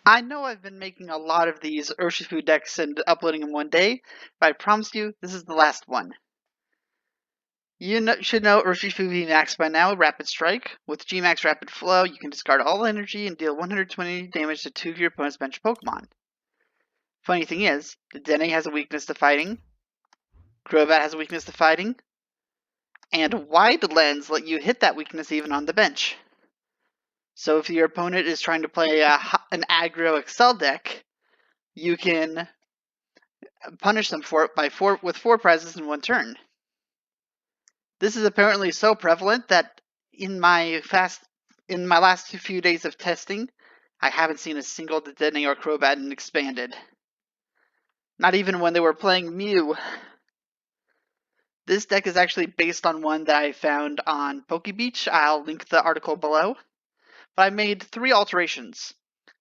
I know I've been making a lot of these Urshifu decks and uploading them one day, but I promise you, this is the last one. Should know Urshifu VMAX by now, Rapid Strike. With Gmax Rapid Flow, you can discard all energy and deal 120 damage to 2 of your opponent's bench Pokemon. Funny thing is, Dedenne has a weakness to fighting, Crobat has a weakness to fighting, and Wide Lens let you hit that weakness even on the bench. So if your opponent is trying to play an aggro Excel deck, you can punish them for it with 4 prizes in 1 turn. This is apparently so prevalent that in my last few days of testing, I haven't seen a single Dedenne or Crobat in Expanded. Not even when they were playing Mew. This deck is actually based on one that I found on PokeBeach. I'll link the article below. But I made 3 alterations.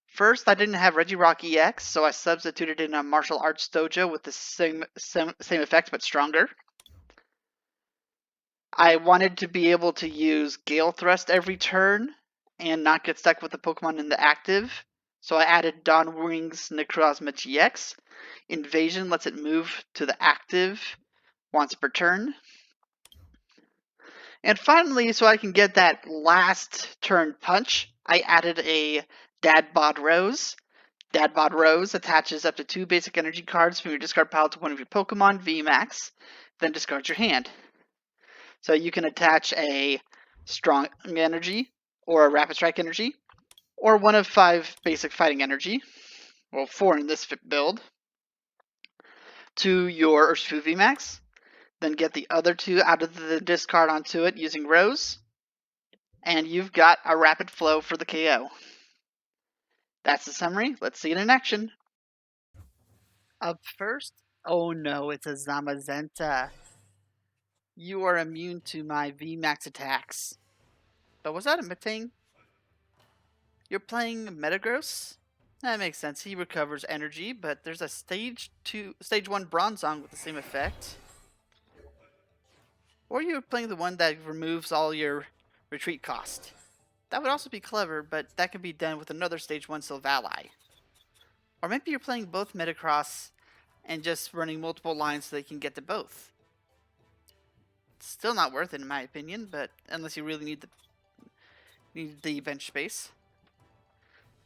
First, I didn't have Regirock EX, so I substituted in a martial arts dojo with the same effect but stronger. I wanted to be able to use Gale Thrust every turn and not get stuck with the Pokemon in the active, so I added Dawnwing's Necrozma GX. Invasion lets it move to the active once per turn. And finally, so I can get that last turn punch, I added a Dadbod Rose. Dadbod Rose attaches up to 2 basic energy cards from your discard pile to one of your Pokemon VMAX, then discard your hand. So you can attach a strong energy, or a rapid strike energy, or one of 5 basic fighting energy, well 4 in this build, to your Urshifu VMAX, then get the other 2 out of the discard onto it using Rose, and you've got a rapid flow for the KO. That's the summary. Let's see it in action. Up first, oh no, it's a Zamazenta. You are immune to my VMAX attacks. But was that a Metang? You're playing Metagross? That makes sense. He recovers energy, but there's a stage 1 Bronzong with the same effect. Or you're playing the one that removes all your retreat cost. That would also be clever, but that can be done with another stage 1 Silvally. Or maybe you're playing both Metacross and just running multiple lines so they can get to both. Still not worth it in my opinion, but unless you really need the bench space.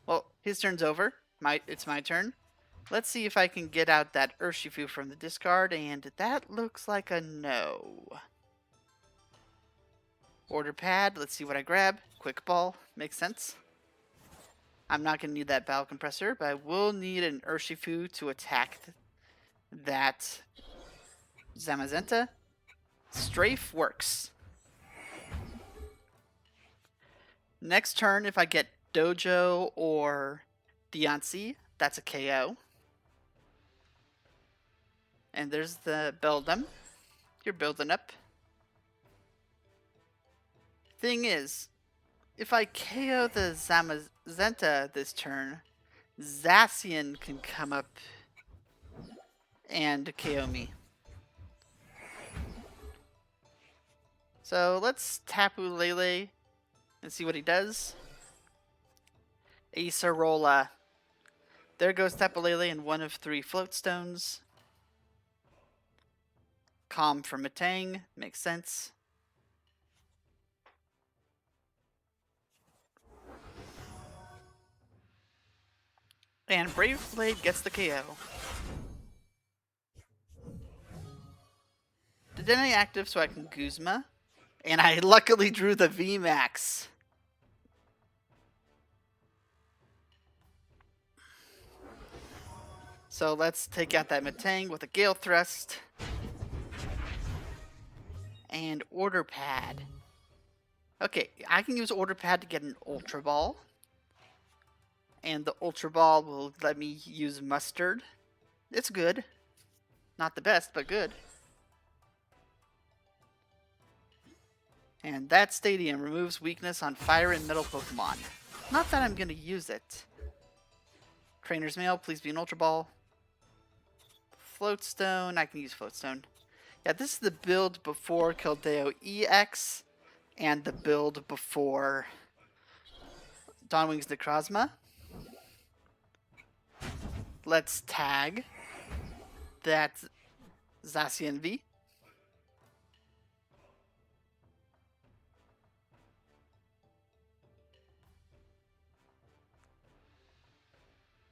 Well, his turn's over. It's my turn. Let's see if I can get out that Urshifu from the discard, and that looks like a no. Order pad, let's see what I grab. Quick ball, makes sense. I'm not going to need that Battle Compressor, but I will need an Urshifu to attack that Zamazenta. Strafe works. Next turn, if I get Dojo or Deontay, that's a KO. And there's the Beldum. You're building up. Thing is, if I KO the Zamazenta this turn, Zacian can come up and KO me. So let's Tapu Lele and see what he does. Acerola. There goes Tapu Lele and 1 of 3 float stones. Calm for Metang, makes sense. And Brave Blade gets the KO. Dedenne active so I can Guzma. And I luckily drew the VMAX. So let's take out that Metang with a Gale Thrust. And Order Pad. Okay, I can use Order Pad to get an Ultra Ball. And the Ultra Ball will let me use Mustard. It's good. Not the best, but good. And that Stadium removes weakness on Fire and Metal Pokemon. Not that I'm going to use it. Trainer's Mail, please be an Ultra Ball. Floatstone, I can use Floatstone. Yeah, this is the build before Keldeo EX and the build before Dawnwing's Necrozma. Let's tag that Zacian V.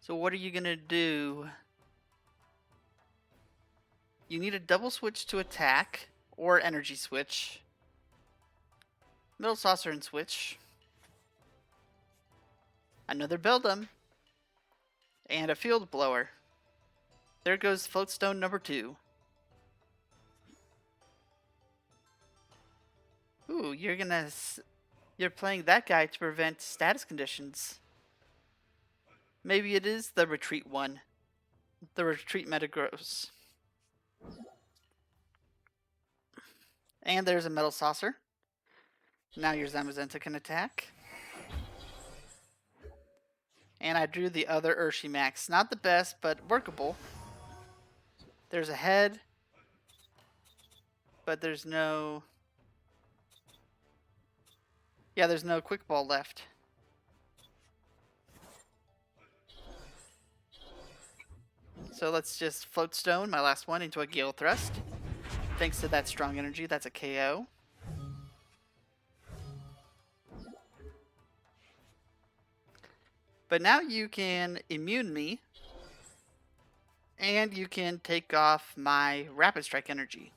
So what are you gonna do? You need a double switch to attack, or energy switch. Middle saucer and switch. Another Beldum. And a field blower. There goes Floatstone number 2. Ooh, you're playing that guy to prevent status conditions. Maybe it is the retreat one. The retreat Metagross. And there's a Metal Saucer. Now your Zamazenta can attack. And I drew the other Urshimax. Not the best, but workable. There's a head. But there's no... Yeah, there's no Quick Ball left. So let's just Floatstone, my last one, into a Gale Thrust. Thanks to that strong energy, that's a KO. But now you can immune me. And you can take off my Rapid Strike energy.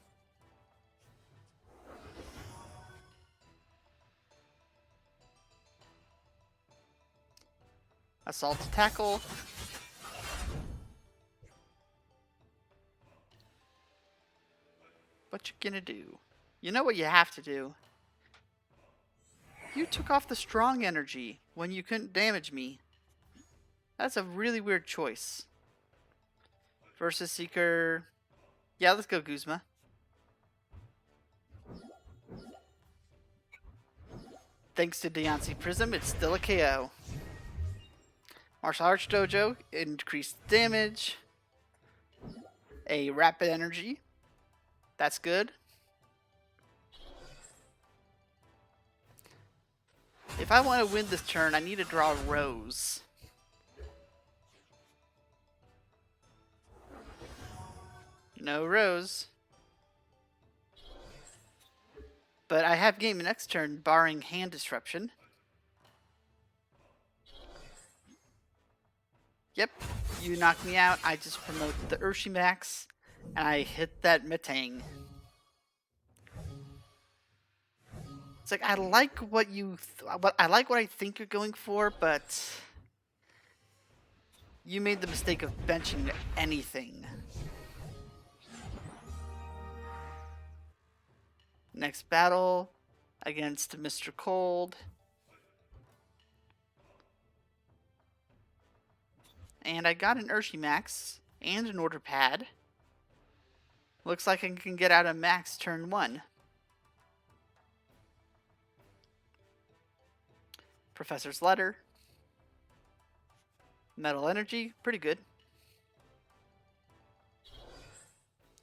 Assault to tackle. What you gonna do? You know what you have to do. You took off the strong energy when you couldn't damage me. That's a really weird choice. Versus Seeker. Yeah, let's go Guzma. Thanks to Deontay Prism, it's still a KO. Martial Arts Dojo, increased damage. A Rapid Energy. That's good. If I want to win this turn, I need to draw a Rose. No Rose. But I have game next turn, barring hand disruption. Yep, you knocked me out. I just promote the Urshimax, and I hit that Metang. It's like I like what I think you're going for, but you made the mistake of benching anything. Next battle against Mr. Cold. And I got an Urshimax and an Order Pad. Looks like I can get out of Max turn 1. Professor's Letter. Metal Energy, pretty good.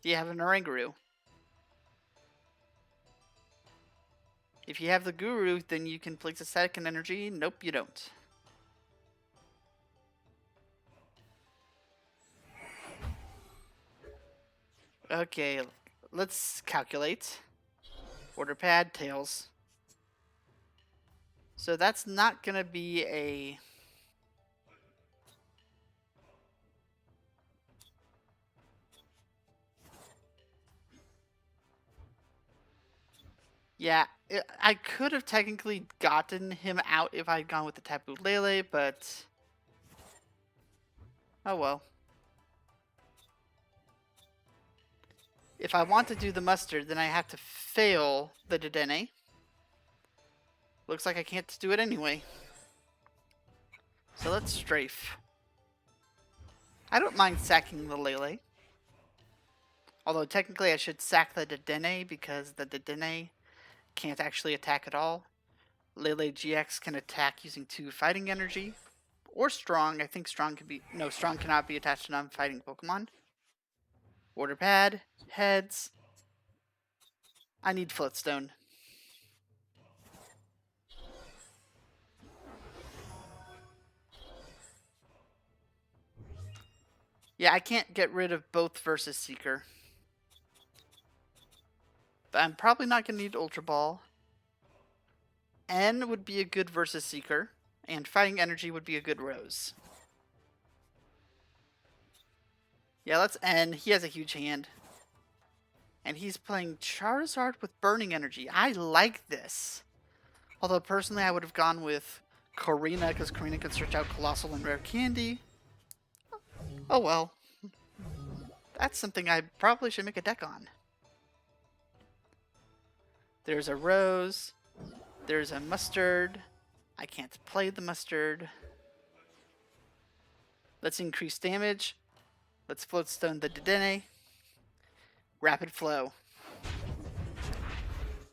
Do you have an Oranguru? If you have the Guru, then you can place a second energy. Nope, you don't. Okay, let's calculate. Order Pad, Tails. So that's not going to be a... Yeah, I could have technically gotten him out if I had gone with the Tapu Lele, but... Oh well. If I want to do the mustard, then I have to fail the Dedenne. Looks like I can't do it anyway. So let's strafe. I don't mind sacking the Lele. Although technically I should sack the Dedenne because the Dedenne can't actually attack at all. Lele GX can attack using 2 fighting energy. Or strong. I think strong can be... No, strong cannot be attached to non-fighting Pokemon. Order Pad. Heads. I need Floatstone. Yeah, I can't get rid of both Versus Seeker. But I'm probably not going to need Ultra Ball. N would be a good Versus Seeker. And Fighting Energy would be a good Rose. Yeah, let's N. He has a huge hand. And he's playing Charizard with Burning Energy. I like this. Although, personally, I would have gone with Karina, because Karina can search out Colossal and Rare Candy. Oh well. That's something I probably should make a deck on. There's a Rose. There's a Mustard. I can't play the Mustard. Let's increase damage. Let's Floatstone the Dedenne. Rapid Flow.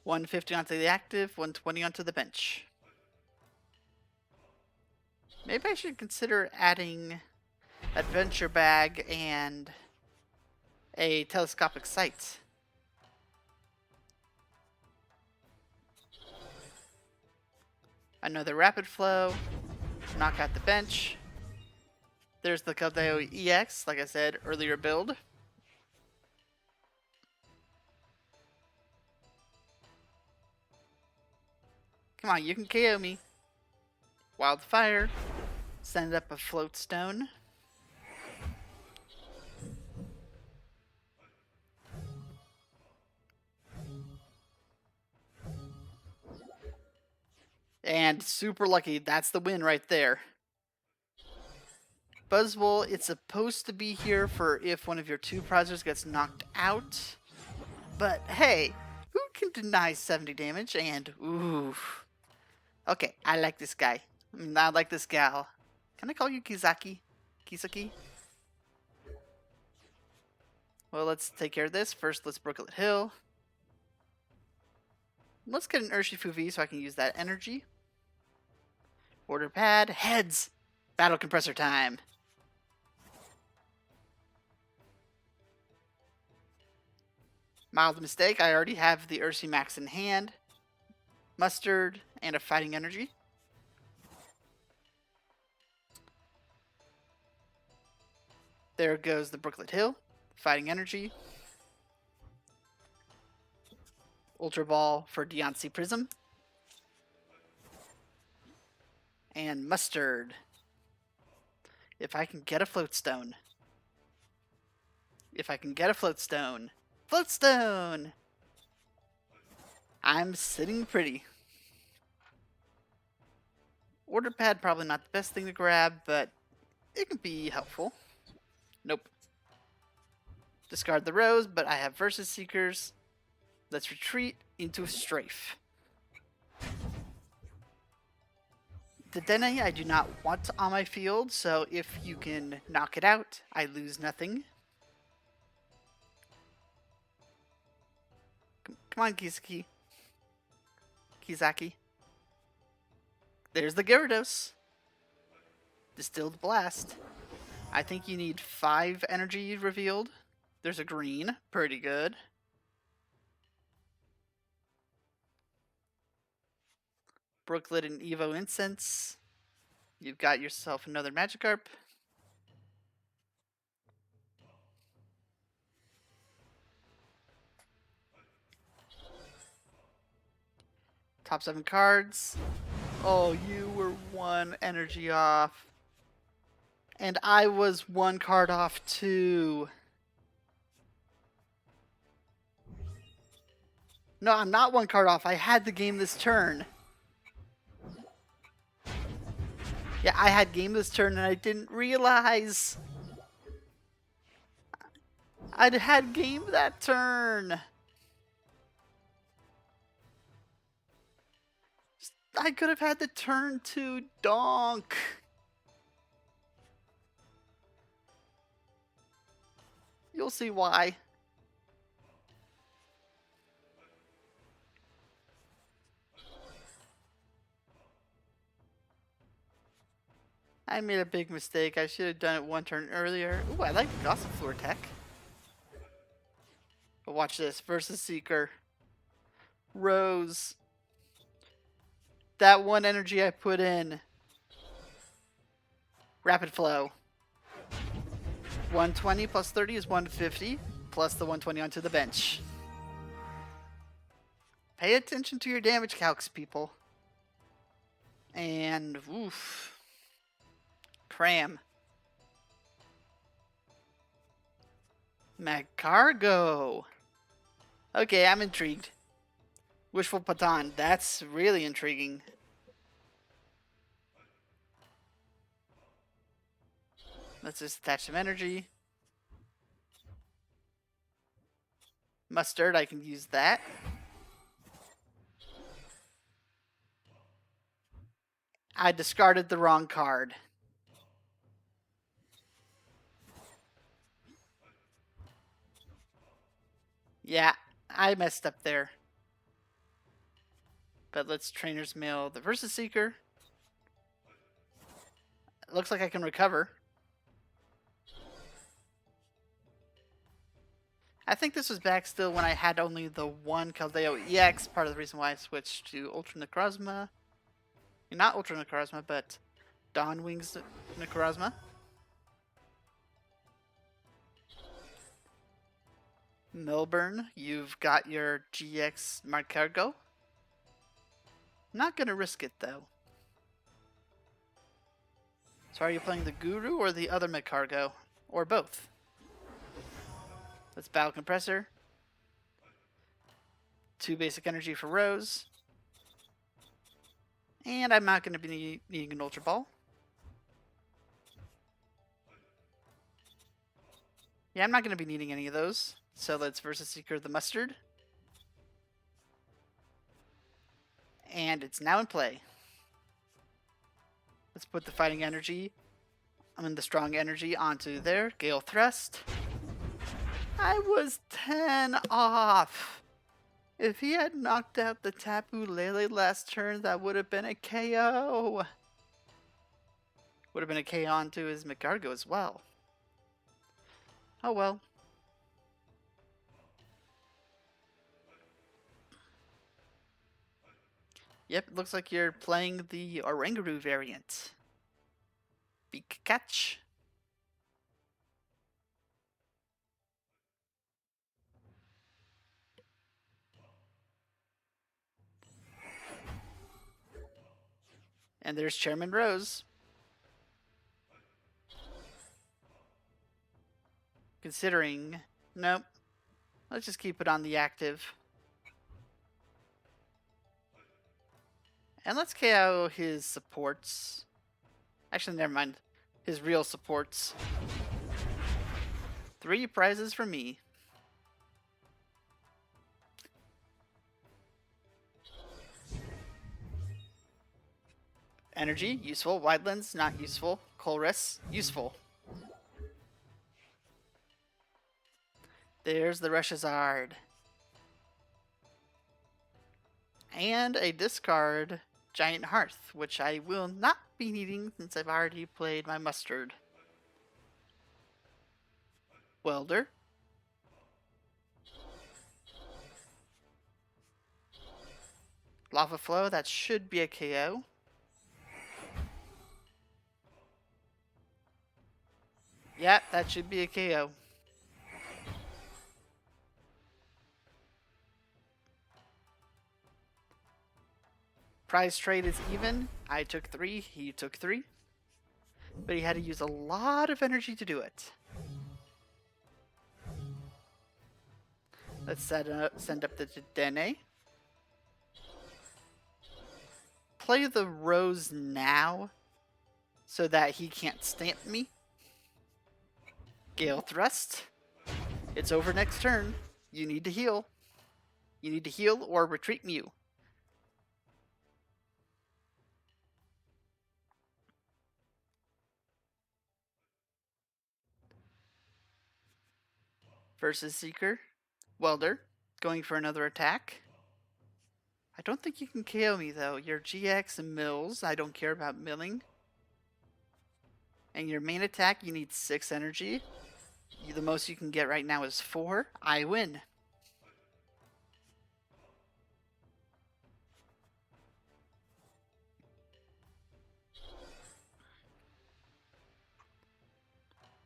150 onto the active, 120 onto the bench. Maybe I should consider adding Adventure Bag and a Telescopic Sight. Another Rapid Flow. Knock out the bench. There's the Keldeo EX, like I said, earlier build. Come on, you can KO me. Wildfire. Send up a Floatstone. And super lucky, that's the win right there. Buzzwole, it's supposed to be here for if one of your two prizers gets knocked out. But hey, who can deny 70 damage? And ooh. Okay, I like this guy. I like this gal. Can I call you Kizaki? Kisaki? Well, let's take care of this. First, let's Brooklet Hill. Let's get an Urshifu V so I can use that energy. Order pad. Heads! Battle compressor time. Mild mistake. I already have the Ursi Max in hand. Mustard and a Fighting Energy. There goes the Brooklet Hill. Fighting Energy. Ultra Ball for Deontay Prism. And Mustard. If I can get a Floatstone. If I can get a Floatstone. Floatstone! I'm sitting pretty. Order pad, probably not the best thing to grab, but it can be helpful. Nope. Discard the Rose, but I have Versus Seekers. Let's retreat into a Strafe. Dedenne I do not want on my field, so if you can knock it out, I lose nothing. Come on, Kizaki. Kizaki. There's the Gyarados. Distilled Blast. I think you need 5 energy revealed. There's a green. Pretty good. Brooklet and Evo Incense. You've got yourself another Magikarp. Top 7 cards. Oh, you were 1 energy off. And I was 1 card off too. No, I'm not 1 card off. I had the game this turn. Yeah, I had game this turn and I didn't realize. I'd had game that turn. I could have had the turn 2 donk. You'll see why. I made a big mistake. I should have done it 1 turn earlier. Ooh, I like the Gossip Floor tech. But watch this. Versus Seeker. Rose. That 1 energy I put in. Rapid Flow. 120 plus 30 is 150, plus the 120 onto the bench. Pay attention to your damage calcs, people. And, oof. Cram. Magcargo. Okay, I'm intrigued. Wishful Patan. That's really intriguing. Let's just attach some energy. Mustard, I can use that. I discarded the wrong card. Yeah, I messed up there. But let's Trainer's Mail the Versus Seeker. It looks like I can recover. I think this was back still when I had only the one Caldeo EX, part of the reason why I switched to Ultra Necrozma. Not Ultra Necrozma, but Dawn Wings Necrozma. Milburn, you've got your GX Magcargo. Not gonna risk it though. So are you playing the Guru or the other Magcargo? Or both? Let's Battle Compressor. 2 basic energy for Rose. And I'm not going to be needing an Ultra Ball. Yeah, I'm not going to be needing any of those. So let's Versus Seeker the Mustard. And it's now in play. Let's put the Fighting Energy, the Strong Energy onto there. Gale Thrust. I was 10 off. If he had knocked out the Tapu Lele last turn, that would have been a KO. Would have been a KO onto his Magcargo as well. Oh well. Yep, it looks like you're playing the Oranguru variant. Big catch. And there's Chairman Rose. Considering... Nope. Let's just keep it on the active. And let's KO his supports. Actually, never mind. His real supports. 3 prizes for me. Energy, useful. Wide Lens, not useful. Colress, useful. There's the Reshazard. And a discard Giant Hearth, which I will not be needing since I've already played my Mustard. Welder. Lava Flow, that should be a KO. Yeah, that should be a KO. Prize trade is even. I took 3, he took 3. But he had to use a lot of energy to do it. Let's send up the Dedenne. Play the Rose now so that he can't stamp me. Gale Thrust. It's over next turn. You need to heal. You need to heal or retreat Mew. Versus Seeker. Welder. Going for another attack. I don't think you can KO me though. Your GX and mills. I don't care about milling. And your main attack, you need 6 energy. The most you can get right now is 4. I win.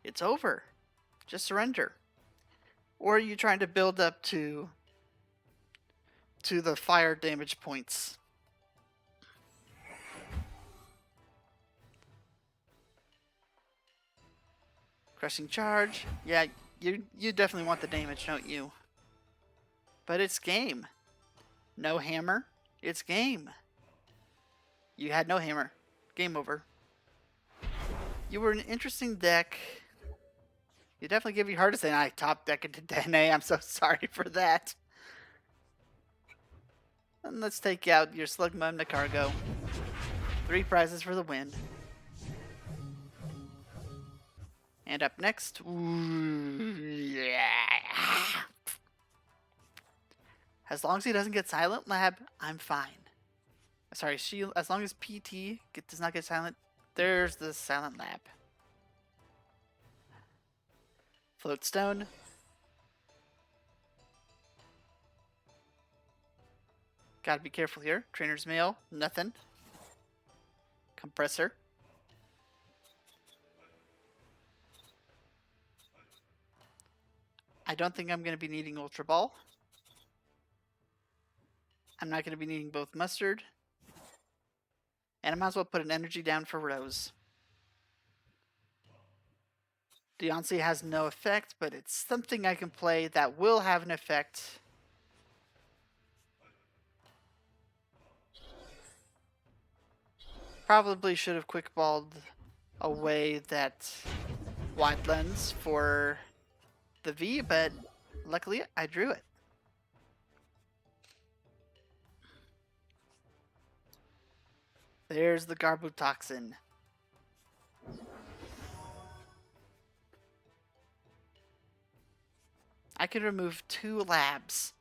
It's over. Just surrender. Or are you trying to build up to the fire damage points? Crushing charge. Yeah, you definitely want the damage, don't you? But it's game. No hammer. It's game. You had no hammer. Game over. You were an interesting deck. You definitely give you hardest, and I top deck into Dedenne. I'm so sorry for that. And let's take out your Slugma and Nicargo. 3 prizes for the win. And up next, as long as he doesn't get Silent Lab, I'm fine. Sorry, as long as PT does not get Silent, there's the Silent Lab. Floatstone. Gotta be careful here. Trainer's Mail, nothing. Compressor. I don't think I'm going to be needing Ultra Ball. I'm not going to be needing both Mustard. And I might as well put an energy down for Rose. Deontay has no effect, but it's something I can play that will have an effect. Probably should have quick balled away that wide lens for the V, but luckily I drew it. There's the Garbutoxin. I can remove 2 labs.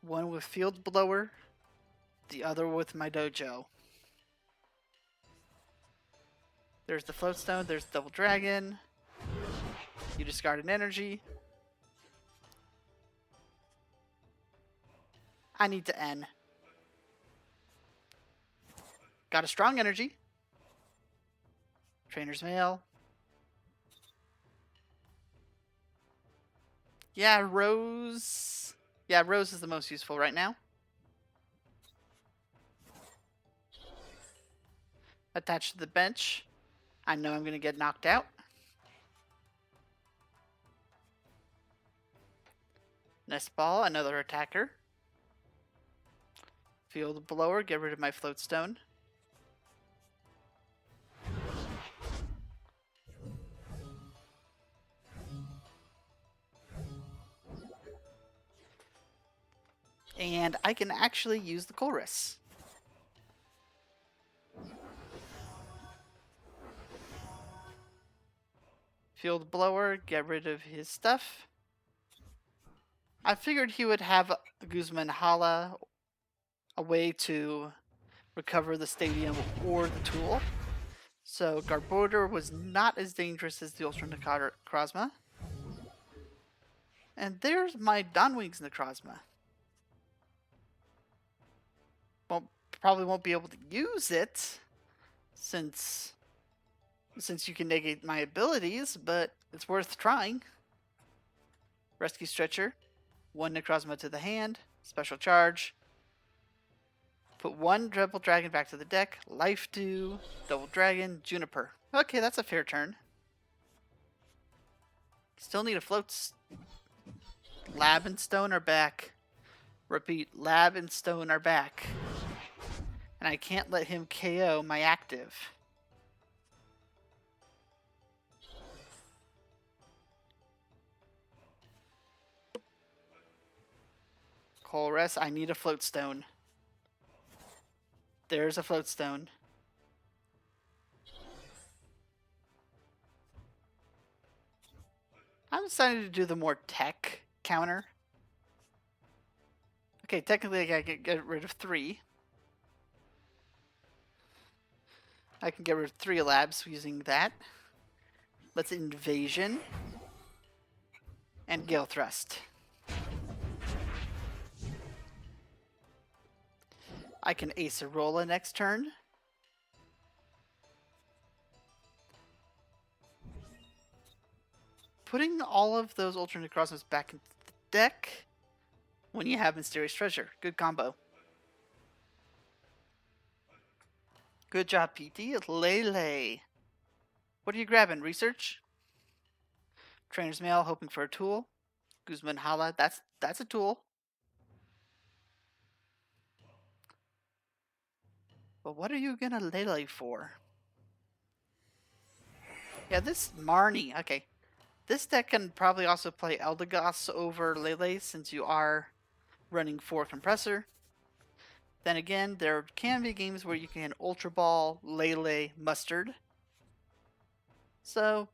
One with Field Blower, the other with my dojo. There's the Floatstone, there's Double Dragon. You discard an energy. I need to N. Got a strong energy. Trainer's Mail. Yeah, Rose. Yeah, Rose is the most useful right now. Attached to the bench. I know I'm going to get knocked out. Nest Ball, another attacker. Field Blower, get rid of my Floatstone. And I can actually use the Chorus. Field Blower, get rid of his stuff. I figured he would have Guzman Hala, a way to recover the stadium or the tool. So Garbodor was not as dangerous as the Ultra Necrozma. And there's my Donwings Necrozma. Probably won't be able to use it since you can negate my abilities, but it's worth trying. Rescue Stretcher, 1 Necrozma to the hand, special charge. Put 1 Double Dragon back to the deck, Life Dew, Double Dragon, Juniper. Okay, that's a fair turn. Still need a Floats. Lab and Stone are back. Repeat, Lab and Stone are back. And I can't let him KO my active. Colress, I need a Floatstone. There's a Floatstone. I'm deciding to do the more tech counter. Okay, technically I can get rid of 3. I can get rid of 3 labs using that. Let's Invasion. And Gale Thrust. I can Acerola next turn. putting all of those alternate crossbows back into the deck when you have Mysterious Treasure. Good combo. Good job, PT. Lele. What are you grabbing? Research? Trainer's Mail, hoping for a tool. Guzman Hala, that's a tool. But what are you gonna Lele for? Yeah, this Marnie. Okay. This deck can probably also play Eldegoss over Lele since you are running 4 Compressor. Then again, there can be games where you can Ultra Ball, Lele, Mustard. So,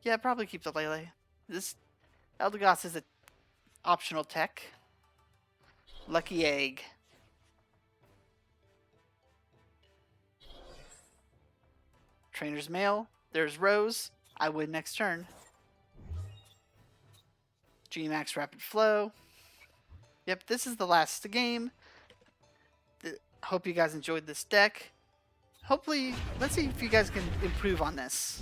yeah, probably keep the Lele. This Eldegoss is an optional tech. Lucky Egg. Trainer's Mail. There's Rose. I win next turn. G-Max Rapid Flow. Yep, this is the last game. Hope you guys enjoyed this deck. Hopefully, let's see if you guys can improve on this.